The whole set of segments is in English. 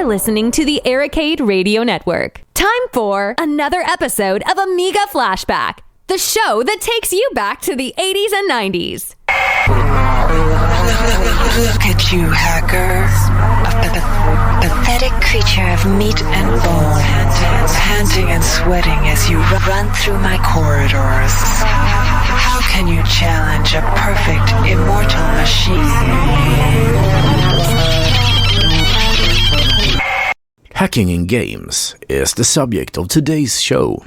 You're listening to the Arcade Radio Network. Time for another episode of Amiga Flashback, the show that takes you back to the 80s and 90s. Look at you, hacker. A pathetic creature of meat and bone, panting and sweating as you run through my corridors. How can you challenge a perfect, immortal machine? Hacking in games is the subject of today's show.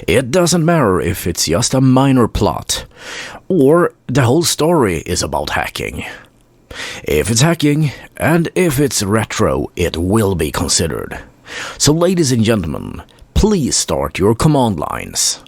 It doesn't matter if it's just a minor plot, or the whole story is about hacking. If it's hacking, and if it's retro, it will be considered. So ladies and gentlemen, please start your command lines.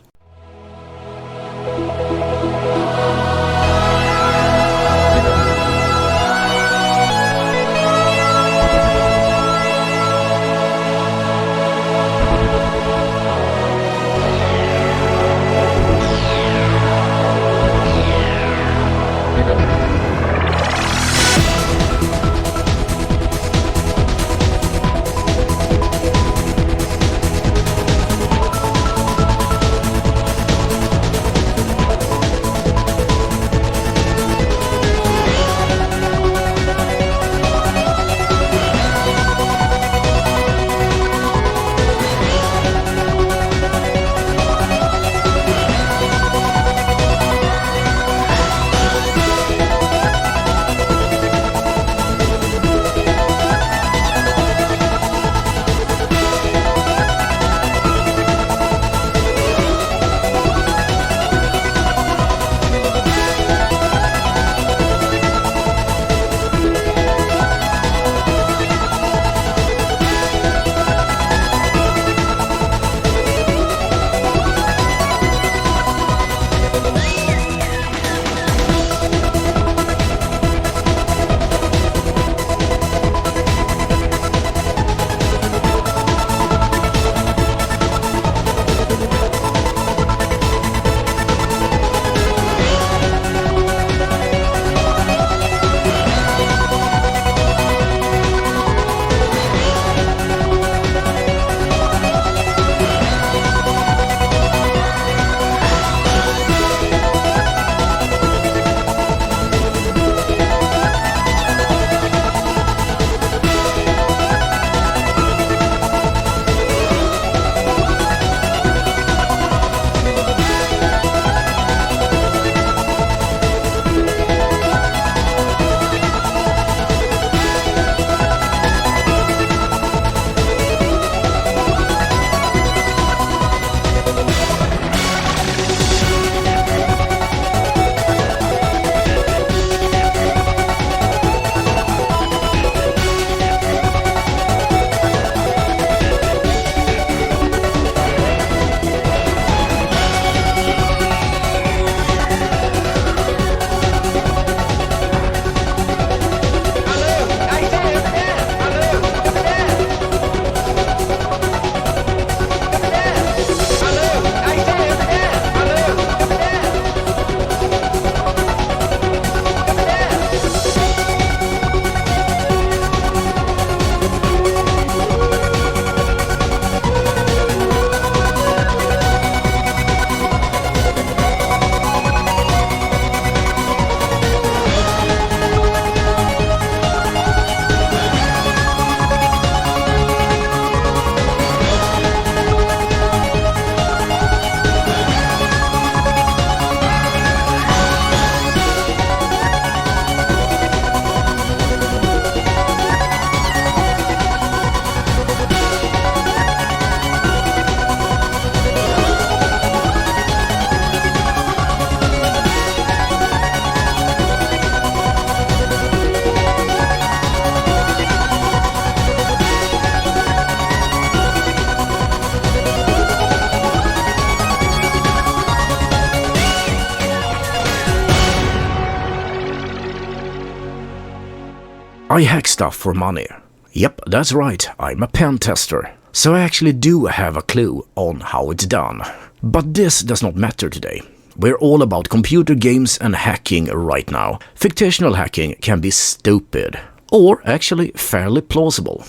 I hack stuff for money. Yep, that's right, I'm a pen tester. So I actually do have a clue on how it's done. But this does not matter today. We're all about computer games and hacking right now. Fictional hacking can be stupid, or actually fairly plausible.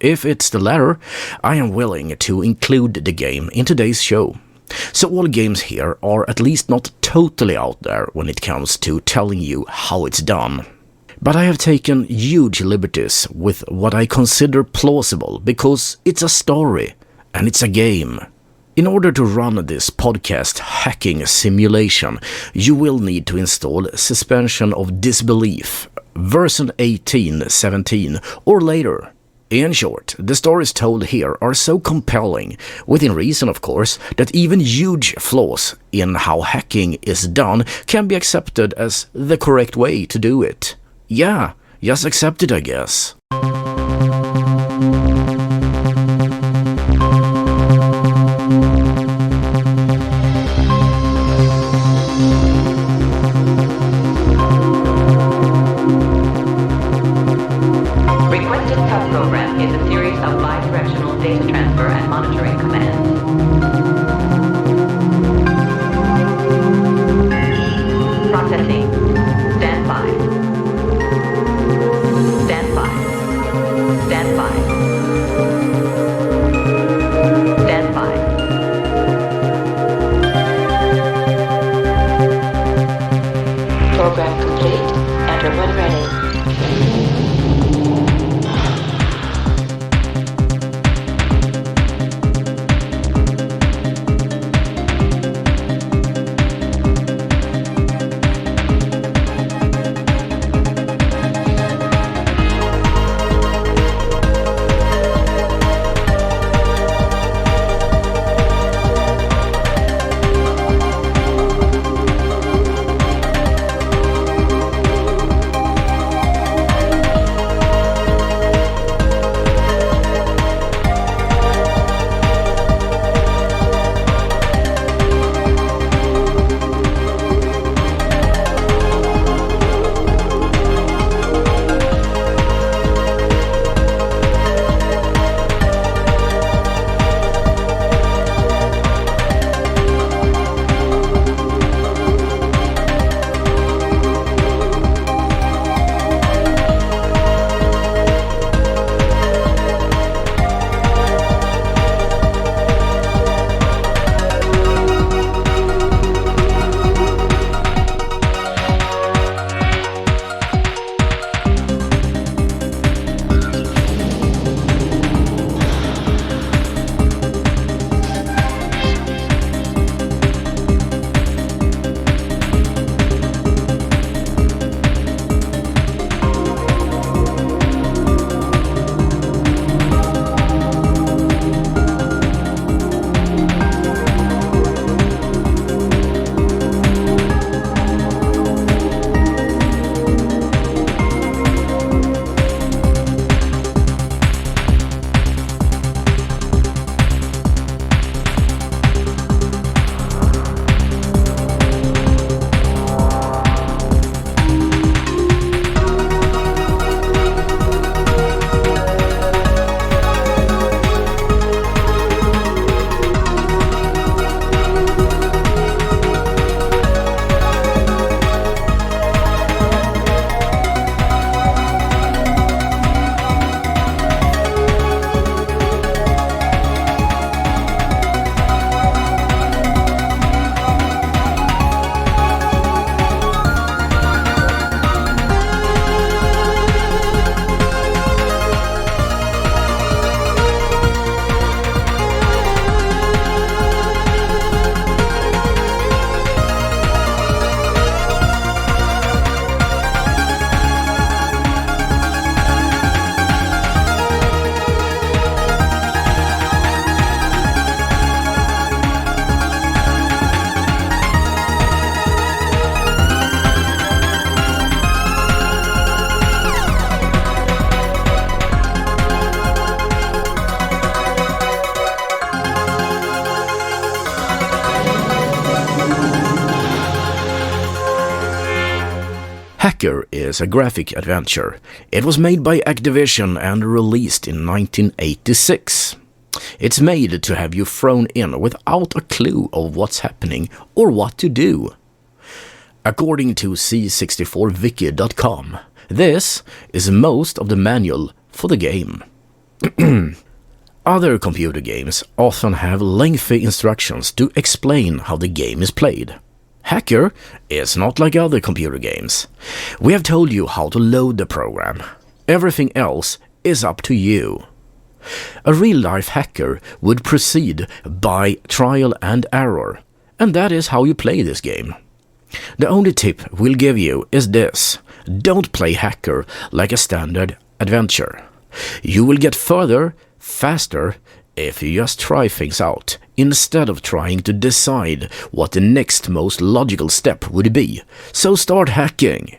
if it's the latter, I am willing to include the game in today's show. So all games here are at least not totally out there when it comes to telling you how it's done. But I have taken huge liberties with what I consider plausible because it's a story and it's a game. In order to run this podcast hacking simulation, you will need to install Suspension of Disbelief, version 18.17 or later. In short, the stories told here are so compelling, within reason of course, that even huge flaws in how hacking is done can be accepted as the correct way to do it. Yeah, just accept it I guess. Data transfer and monitoring commands. Processing. Stand by. Stand by. Stand by. Stand by. Program complete. Enter when ready. Hacker is a graphic adventure. It was made by Activision and released in 1986. It's made to have you thrown in without a clue of what's happening or what to do. According to C64wiki.com, this is most of the manual for the game. Other computer games often have lengthy instructions to explain how the game is played. Hacker is not like other computer games. We have told you how to load the program. Everything else is up to you. A real-life hacker would proceed by trial and error, and that is how you play this game. The only tip we'll give you is this: don't play hacker like a standard adventure. You will get further, faster, if you just try things out, instead of trying to decide what the next most logical step would be. So start hacking.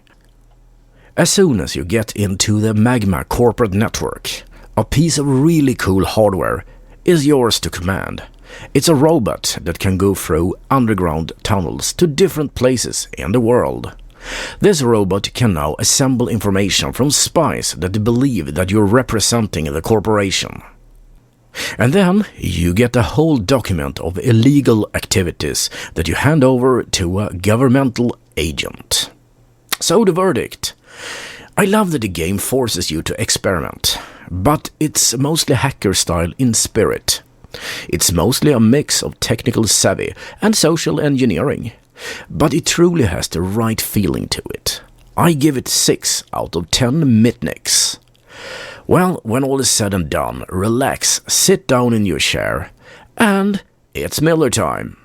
As soon as you get into the Magma corporate network, a piece of really cool hardware is yours to command. It's a robot that can go through underground tunnels to different places in the world. This robot can now assemble information from spies that believe that you're representing the corporation. And then you get a whole document of illegal activities that you hand over to a governmental agent. So the verdict. I love that the game forces you to experiment, but it's mostly hacker style in spirit. It's mostly a mix of technical savvy and social engineering, but it truly has the right feeling to it. I give it 6 out of 10 mitniks. Well, when all is said and done, relax, sit down in your chair, and it's Miller time.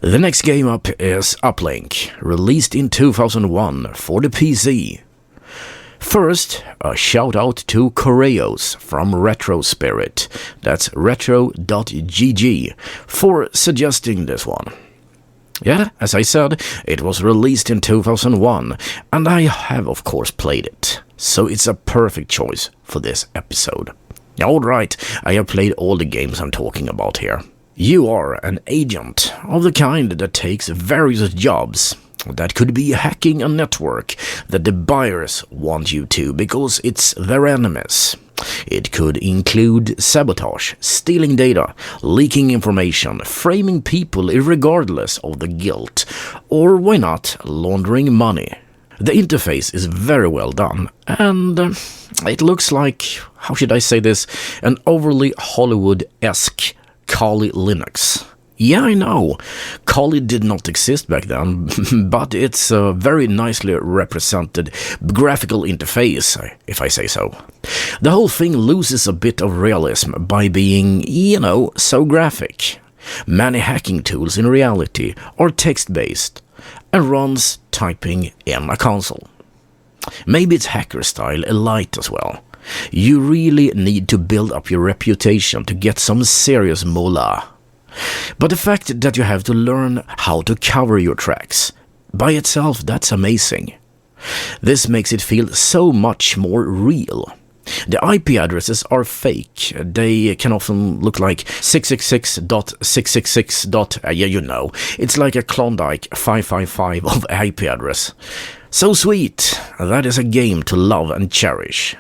The next game up is Uplink, released in 2001 for the PC. First, a shout out to Koreos from Retro Spirit, that's retro.gg, for suggesting this one. Yeah, as I said, it was released in 2001, and I have of course played it, so it's a perfect choice for this episode. Alright, I have played all the games I'm talking about here. You are an agent of the kind that takes various jobs. That could be hacking a network that the buyers want you to because it's their enemies. It could include sabotage, stealing data, leaking information, framing people irregardless of the guilt, or why not, laundering money. The interface is very well done, and it looks like, how should I say this, an overly Hollywood-esque Kali Linux. Yeah, I know, Kali did not exist back then, but it's a very nicely represented graphical interface, if I say so. The whole thing loses a bit of realism by being, so graphic. Many hacking tools in reality are text-based and runs typing in a console. Maybe it's hacker style elite as well. You really need to build up your reputation to get some serious moolah. But the fact that you have to learn how to cover your tracks, by itself that's amazing. This makes it feel so much more real. The IP addresses are fake. They can often look like 666.666. It's like a Klondike 555 of IP address. So sweet. That is a game to love and cherish.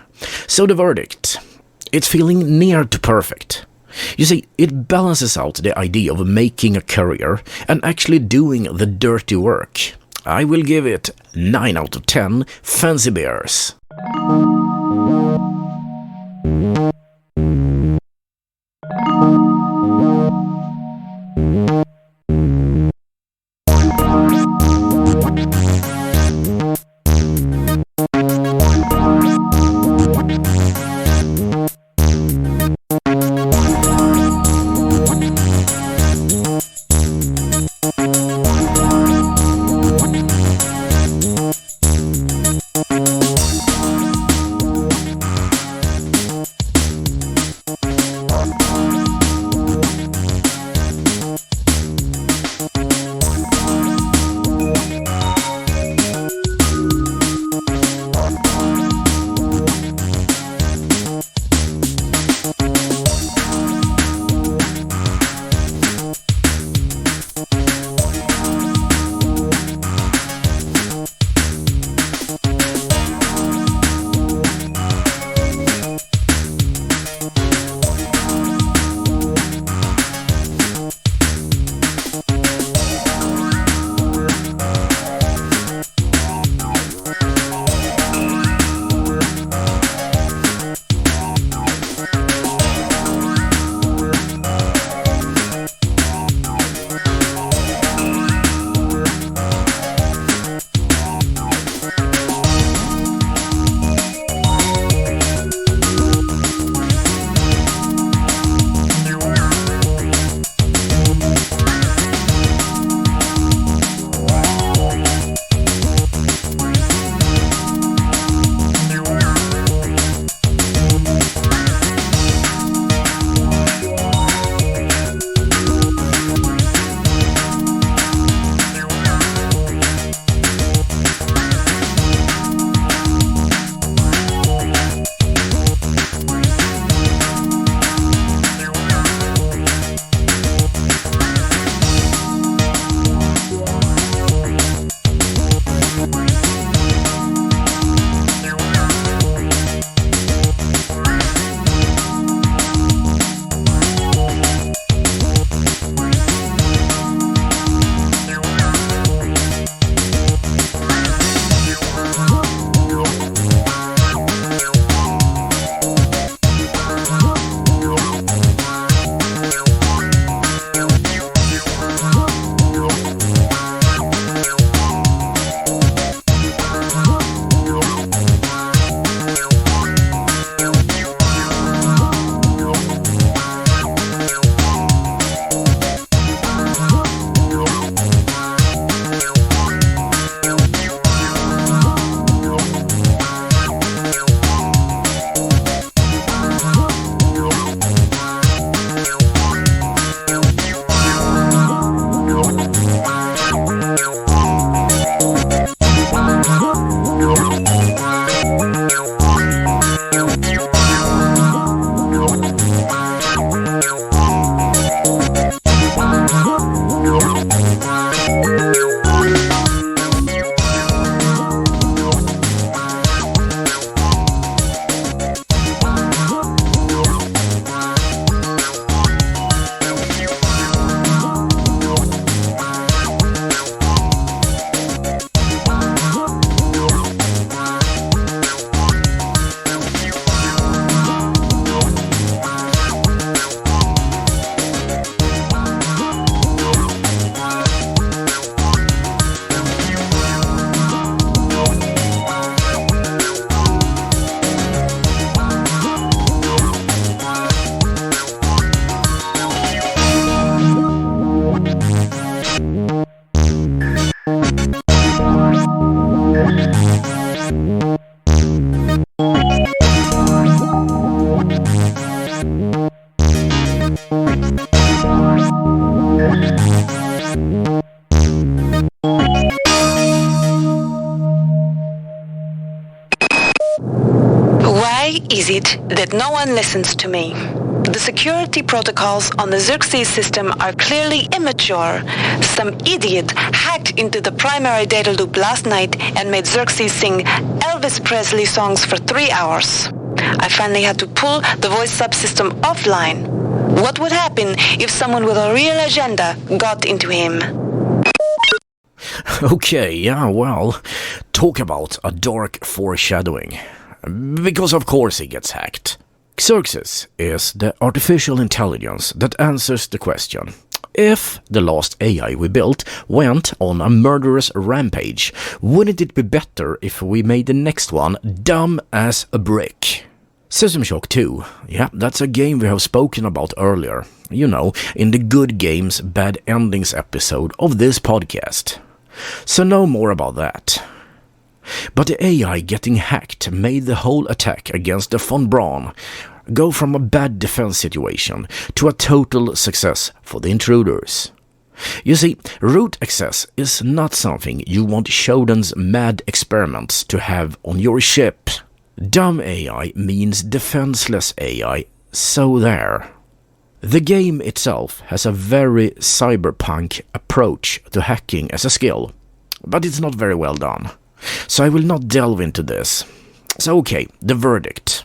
So the verdict. It's feeling near to perfect. You see, it balances out the idea of making a career and actually doing the dirty work. I will give it 9 out of 10 fancy bears. Why is it that no one listens to me? The security protocols on the Xerxes system are clearly immature. Some idiot hacked into the primary data loop last night and made Xerxes sing Elvis Presley songs for 3 hours. I finally had to pull the voice subsystem offline. What would happen if someone with a real agenda got into him? Okay, yeah, well, talk about a dark foreshadowing. Because of course he gets hacked. Xerxes is the artificial intelligence that answers the question: if the last AI we built went on a murderous rampage, wouldn't it be better if we made the next one dumb as a brick? System Shock 2, yeah, that's a game we have spoken about earlier, you know, in the Good Games Bad Endings episode of this podcast. So no more about that. But the AI getting hacked made the whole attack against the von Braun go from a bad defense situation to a total success for the intruders. You see, root access is not something you want Shodan's mad experiments to have on your ship. Dumb AI means defenseless AI, so there. The game itself has a very cyberpunk approach to hacking as a skill, but it's not very well done. So I will not delve into this. So okay, the verdict.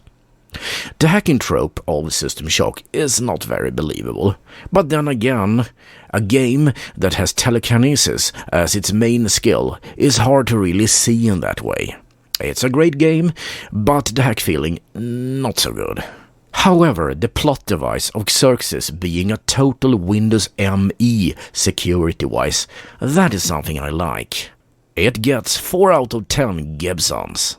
The hacking trope of System Shock is not very believable, but then again, a game that has telekinesis as its main skill is hard to really see in that way. It's a great game, but the hack feeling not so good. However, the plot device of Xerxes being a total Windows ME security-wise, that is something I like. It gets 4 out of 10 Gibsons.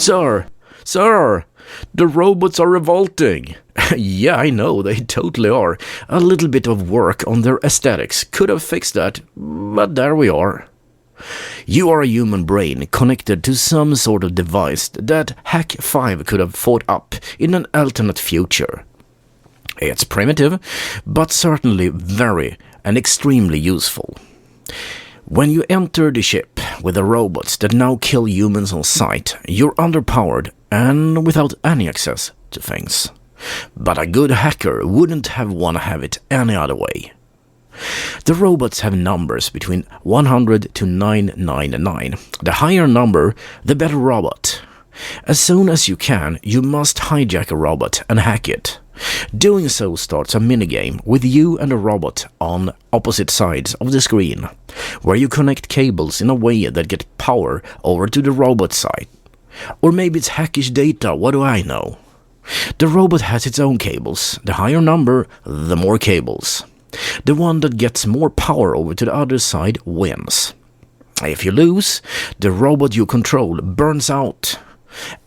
Sir, the robots are revolting. Yeah, I know, they totally are. A little bit of work on their aesthetics could have fixed that, but there we are. You are a human brain connected to some sort of device that Hack 5 could have thought up in an alternate future. It's primitive, but certainly very and extremely useful. When you enter the ship with the robots that now kill humans on sight, you're underpowered and without any access to things. But a good hacker wouldn't want to have it any other way. The robots have numbers between 100 to 999. The higher number, the better robot. As soon as you can, you must hijack a robot and hack it. Doing so starts a minigame with you and a robot on opposite sides of the screen, where you connect cables in a way that get power over to the robot side. Or maybe it's hackish data, what do I know? The robot has its own cables. The higher number, the more cables. The one that gets more power over to the other side wins. If you lose, the robot you control burns out.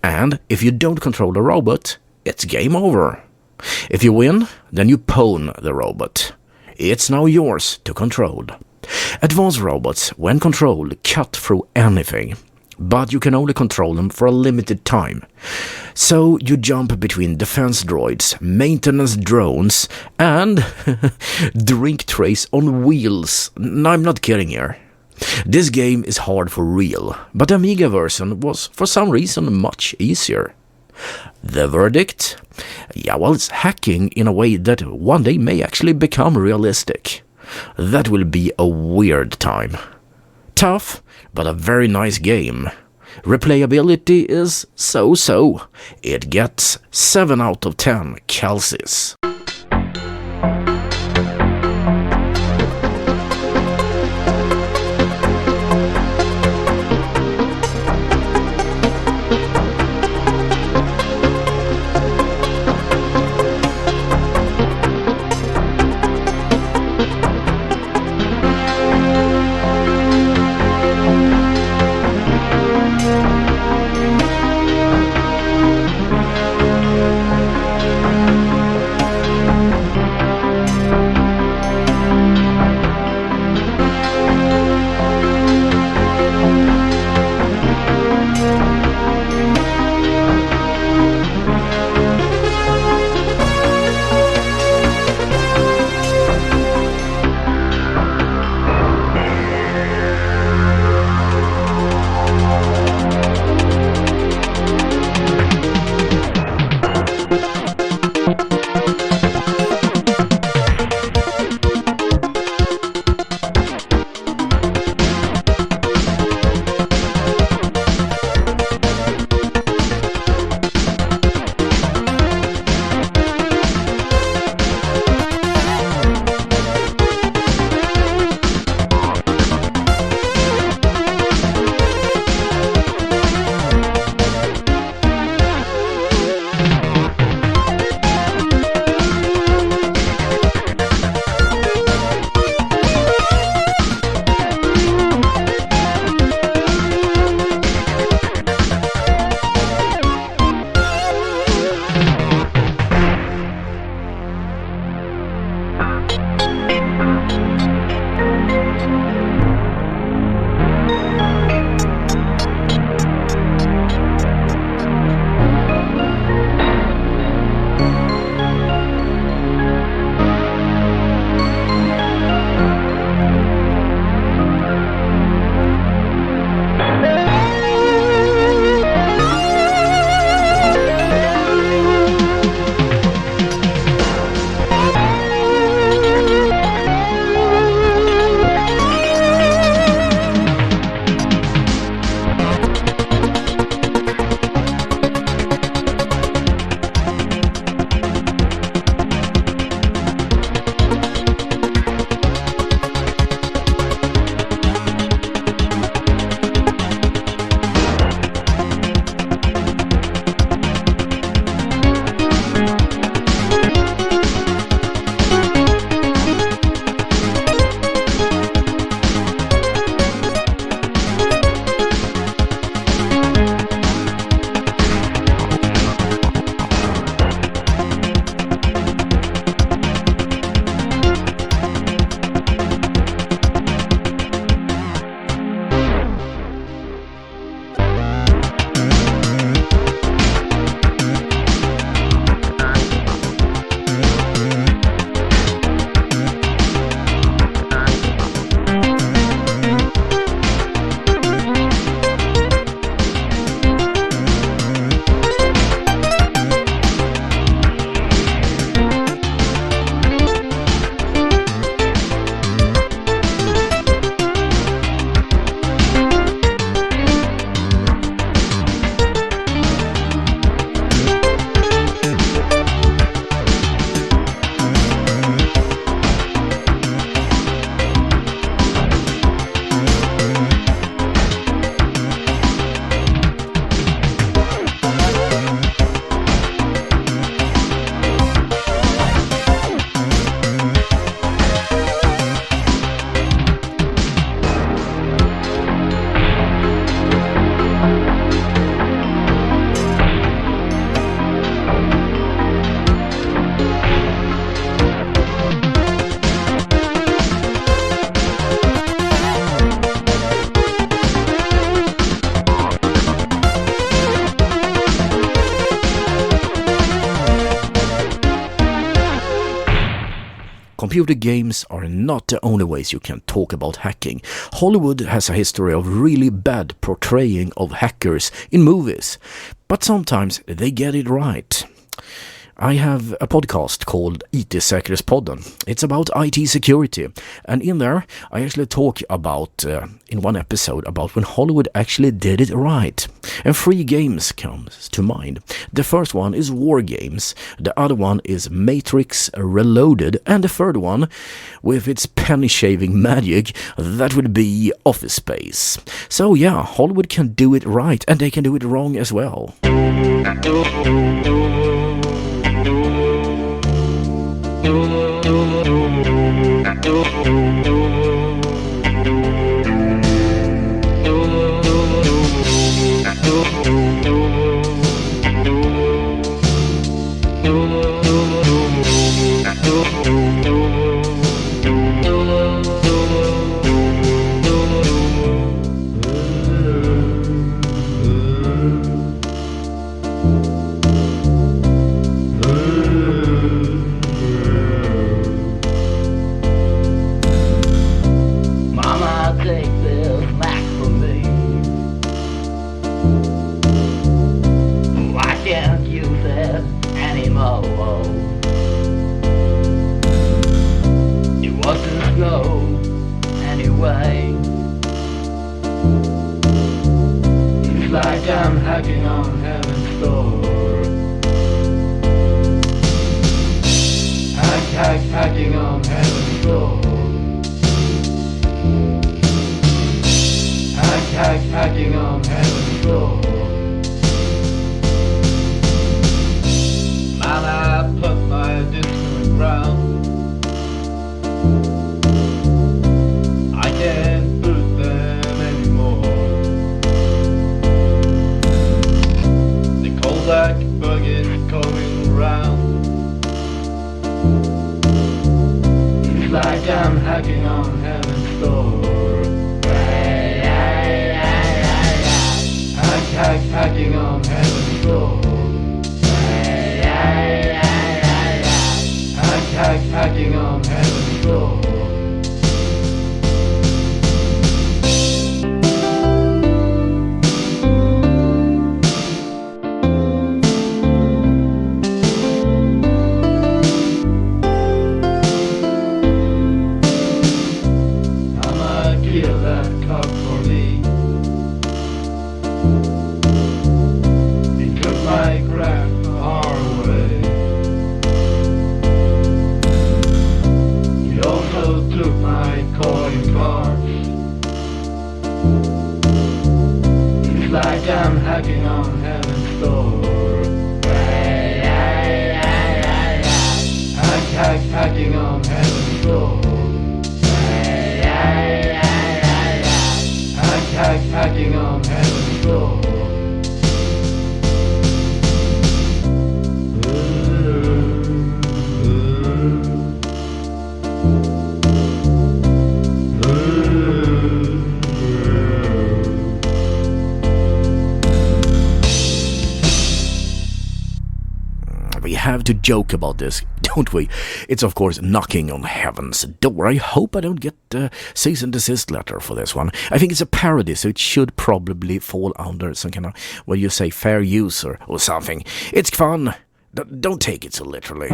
And if you don't control the robot, it's game over. If you win, then you pawn the robot. It's now yours to control. Advanced robots, when controlled, cut through anything. But you can only control them for a limited time. So you jump between defense droids, maintenance drones, and drink trays on wheels. No, I'm not kidding here. This game is hard for real, but the Amiga version was for some reason much easier. The verdict? Yeah, well, it's hacking in a way that one day may actually become realistic. That will be a weird time. Tough, but a very nice game. Replayability is so-so. It gets 7 out of 10 Xerxes. Computer games are not the only ways you can talk about hacking. Hollywood has a history of really bad portraying of hackers in movies, but sometimes they get it right. I have a podcast called IT-säkerhetspodden. It's about IT security, and in there I actually talk about, in one episode, about when Hollywood actually did it right. And 3 games comes to mind. The first one is WarGames, the other one is Matrix Reloaded, and the third one, with its penny-shaving magic, that would be Office Space. So yeah, Hollywood can do it right, and they can do it wrong as well. To joke about this, don't we? It's of course knocking on heaven's door. I hope I don't get a cease and desist letter for this one. I think it's a parody, so it should probably fall under some kind of, well, you say fair use or something. It's fun. Don't take it so literally.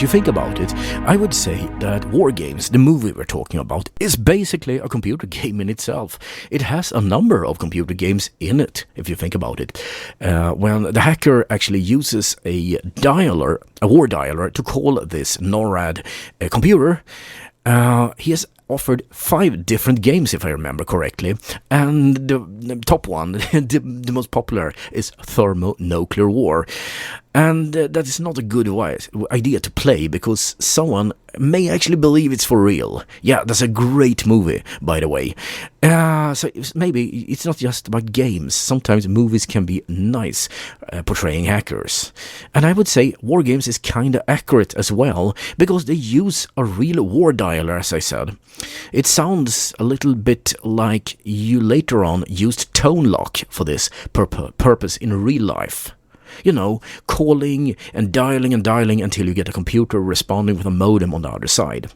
you think about it, I would say that WarGames, the movie we're talking about, is basically a computer game in itself. It has a number of computer games in it, if you think about it. When the hacker actually uses a war dialer, to call this NORAD computer, he has offered 5 different games, if I remember correctly, and the top one, the most popular, is Thermonuclear War. And that is not a good idea to play, because someone may actually believe it's for real. Yeah, that's a great movie, by the way. So maybe it's not just about games. Sometimes movies can be nice, portraying hackers. And I would say WarGames is kinda accurate as well, because they use a real war dialer, as I said. It sounds a little bit like you later on used tone lock for this purpose in real life. You know, calling and dialing until you get a computer responding with a modem on the other side.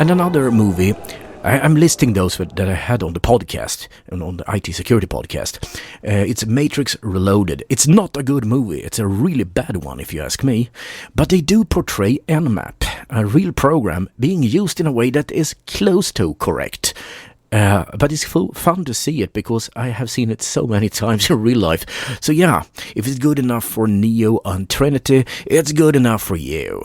And another movie, I'm listing those that I had on the podcast, on the IT security podcast. It's Matrix Reloaded. It's not a good movie. It's a really bad one, if you ask me. But they do portray Nmap, a real program, being used in a way that is close to correct. But it's fun to see it because I have seen it so many times in real life. So yeah, if it's good enough for Neo and Trinity, it's good enough for you.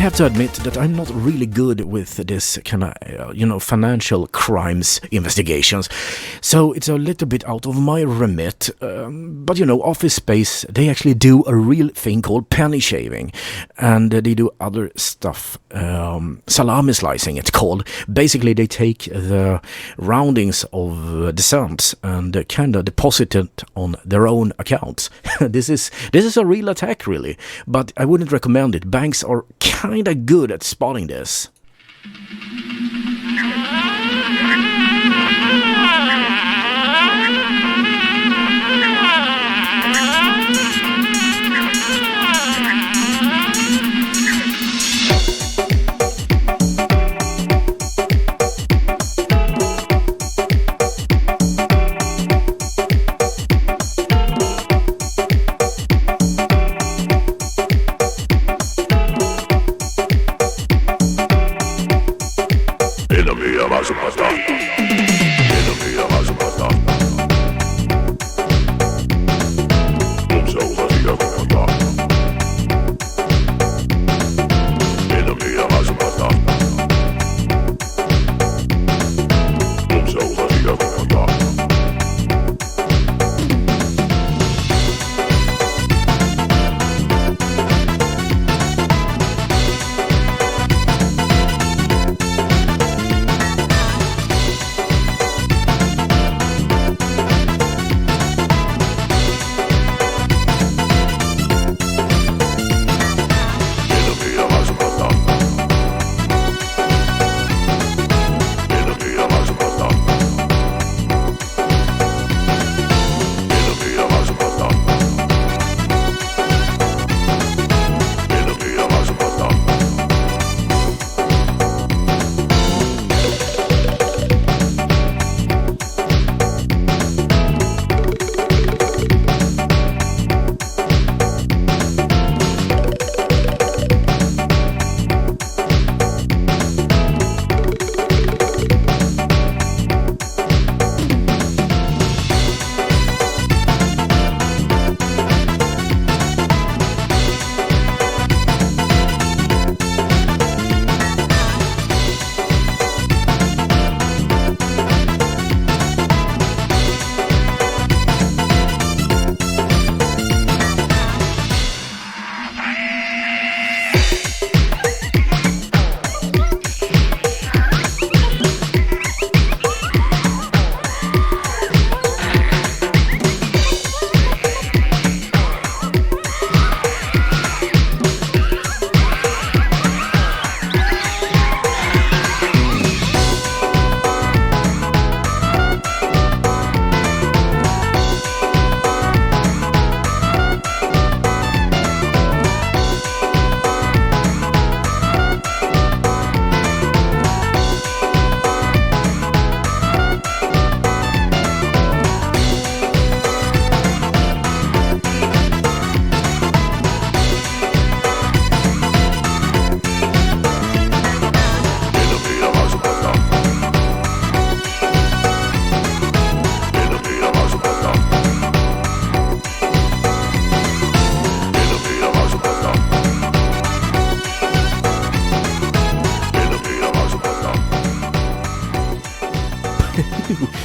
have to admit that I'm not really good with this kind of, financial crimes investigations. So it's a little bit out of my remit. But, Office Space, they actually do a real thing called penny shaving. And they do other stuff. Salami slicing, it's called. Basically, they take the roundings of the cents and kind of deposit it on their own accounts. This is a real attack, really. But I wouldn't recommend it. Banks are kind of good at spotting this.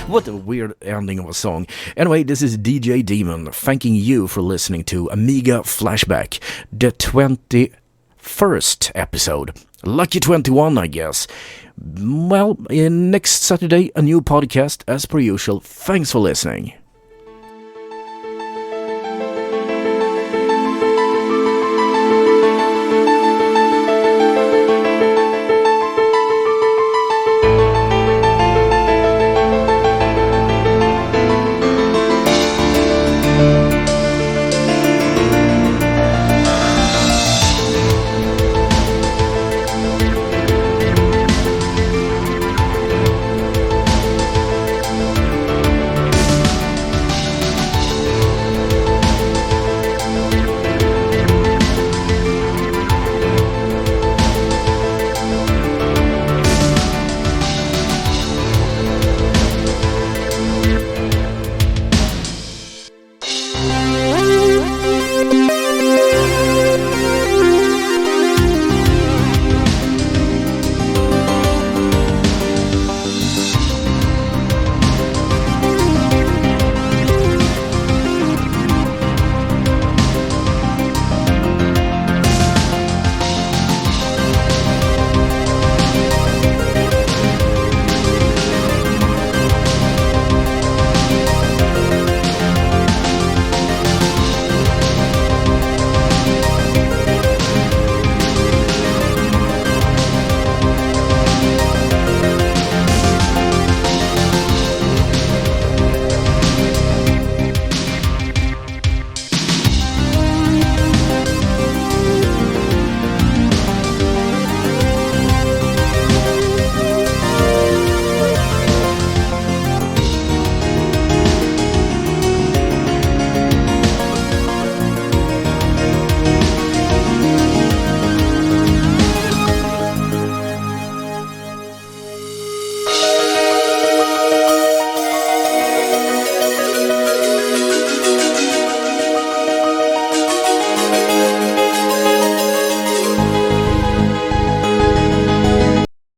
What a weird ending of a song. Anyway, this is DJ Daemon thanking you for listening to Amiga Flashback, the 21st episode. Lucky 21, I guess. Well, next Saturday, a new podcast as per usual. Thanks for listening.